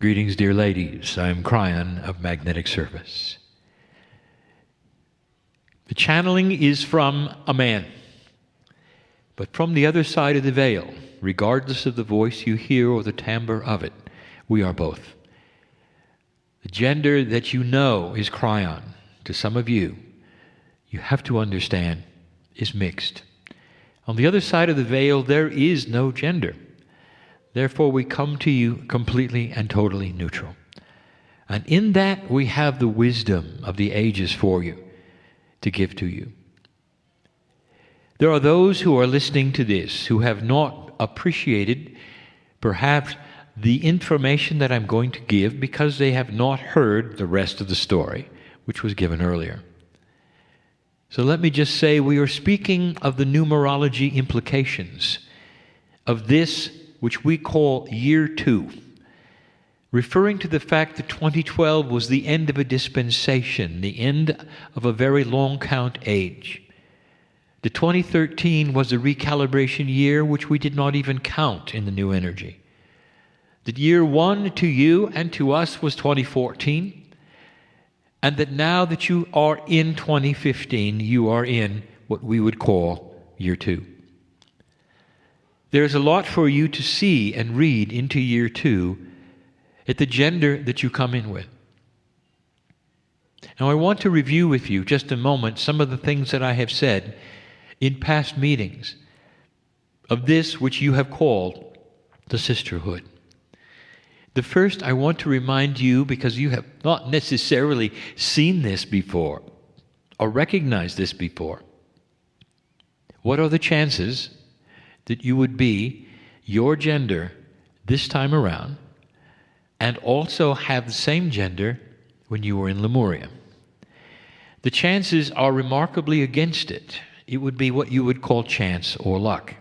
Greetings, dear ladies. I'm Kryon of Magnetic Service. The channeling is from a man, but from the other side of the veil, regardless of the voice you hear or the timbre of it, we are both. The gender that you know is Kryon. To some of you, you have to understand, is mixed. On the other side of the veil, there is no gender. Therefore, we come to you completely and totally neutral. And in that, we have the wisdom of the ages for you to give to you. There are those who are listening to this who have not appreciated perhaps the information that I'm going to give because they have not heard the rest of the story, which was given earlier. So let me just say we are speaking of the numerology implications of this which we call year 2, referring to the fact that 2012 was the end of a dispensation, the end of a very long count age. The 2013 was a recalibration year which we did not even count in the new energy. The year 1 to you and to us was 2014, and that now that you are in 2015, you are in what we would call year 2. There's a lot for you to see and read into year 2 at the gender that you come in with. Now I want to review with you just a moment some of the things that I have said in past meetings of this which you have called the Sisterhood. The first, I want to remind you, because you have not necessarily seen this before or recognized this before, what are the chances that you would be your gender this time around and also have the same gender when you were in Lemuria? The chances are remarkably against it. It would be what you would call chance or luck.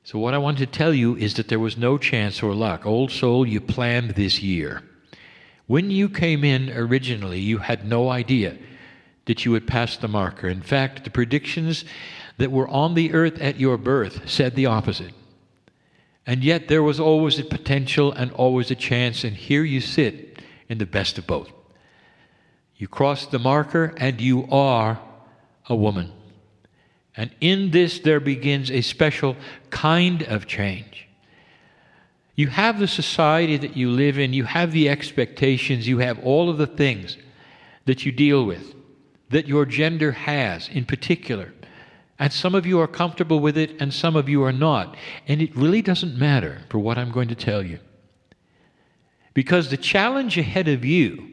So what I want to tell you is that there was no chance or luck. Old soul, you planned this year. When you came in originally, you had no idea that you would pass the marker. In fact, the predictions that were on the earth at your birth said the opposite. And yet there was always a potential and always a chance, and here you sit in the best of both. You crossed the marker and you are a woman. And in this there begins a special kind of change. You have the society that you live in, you have the expectations, you have all of the things that you deal with, that your gender has in particular. And some of you are comfortable with it and some of you are not. And it really doesn't matter for what I'm going to tell you. Because the challenge ahead of you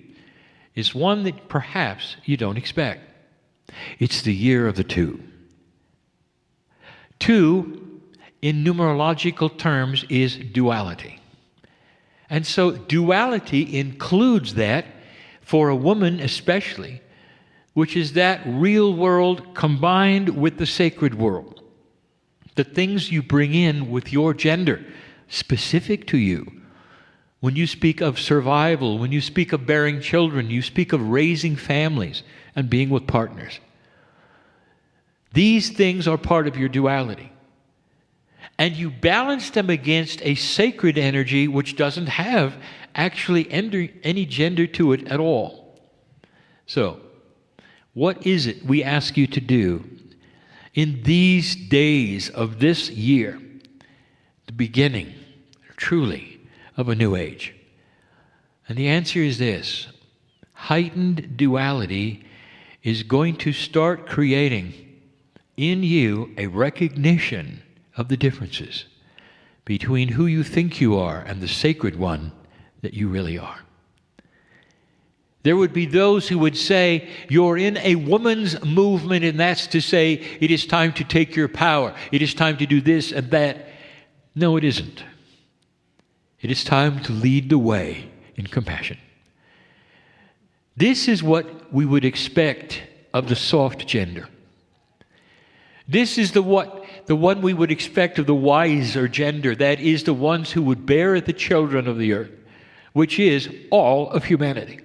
is one that perhaps you don't expect. It's the year of the 2. 2, in numerological terms, is duality. And so duality includes that, for a woman especially, which is that real world combined with the sacred world. The things you bring in with your gender, specific to you. When you speak of survival, when you speak of bearing children, you speak of raising families and being with partners. These things are part of your duality. And you balance them against a sacred energy which doesn't have actually any gender to it at all. So, what is it we ask you to do in these days of this year, the beginning, truly, of a new age? And the answer is this: heightened duality is going to start creating in you a recognition of the differences between who you think you are and the sacred one that you really are. There would be those who would say, you're in a woman's movement, and that's to say, it is time to take your power. It is time to do this and that. No, it isn't. It is time to lead the way in compassion. This is what we would expect of the soft gender. This is the one we would expect of the wiser gender, that is the ones who would bear the children of the earth, which is all of humanity.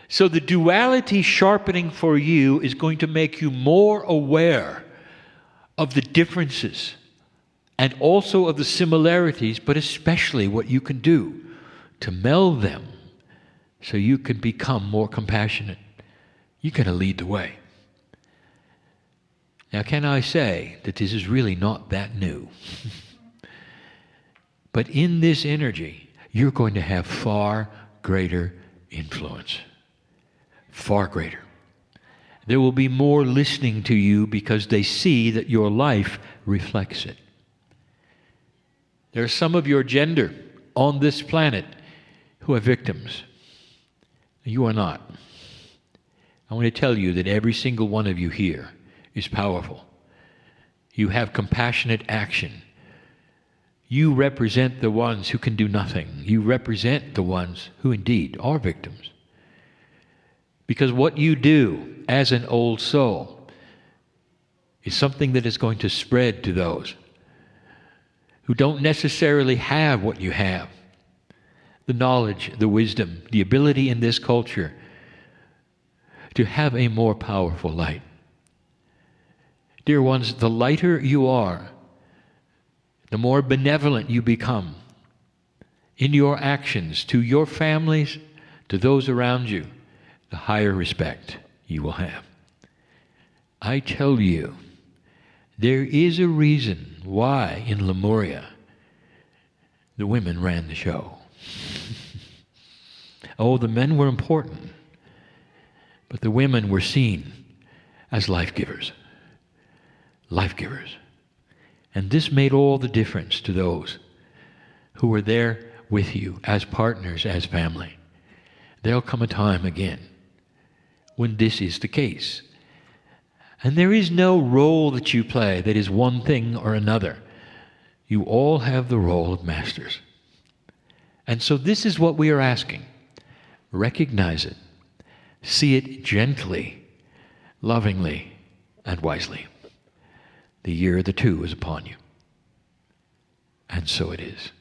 So the duality sharpening for you is going to make you more aware of the differences and also of the similarities, but especially what you can do to meld them so you can become more compassionate. You're going to lead the way. Now, can I say that this is really not that new? But in this energy, you're going to have far greater influence. Far greater. There will be more listening to you because they see that your life reflects it. There are some of your gender on this planet who are victims. You are not. I want to tell you that every single one of you here is powerful. You have compassionate action. You represent the ones who can do nothing. You represent the ones who indeed are victims. Because what you do as an old soul is something that is going to spread to those who don't necessarily have what you have. The knowledge, the wisdom, the ability in this culture to have a more powerful light. Dear ones, the lighter you are, the more benevolent you become in your actions to your families, to those around you, the higher respect you will have. I tell you, there is a reason why in Lemuria the women ran the show. Oh, the men were important, but the women were seen as life givers. Life givers. And this made all the difference to those who were there with you as partners, as family. There'll come a time again when this is the case. And there is no role that you play that is one thing or another. You all have the role of masters. And so this is what we are asking. Recognize it. See it gently, lovingly, and wisely. The year of the two is upon you. And so it is.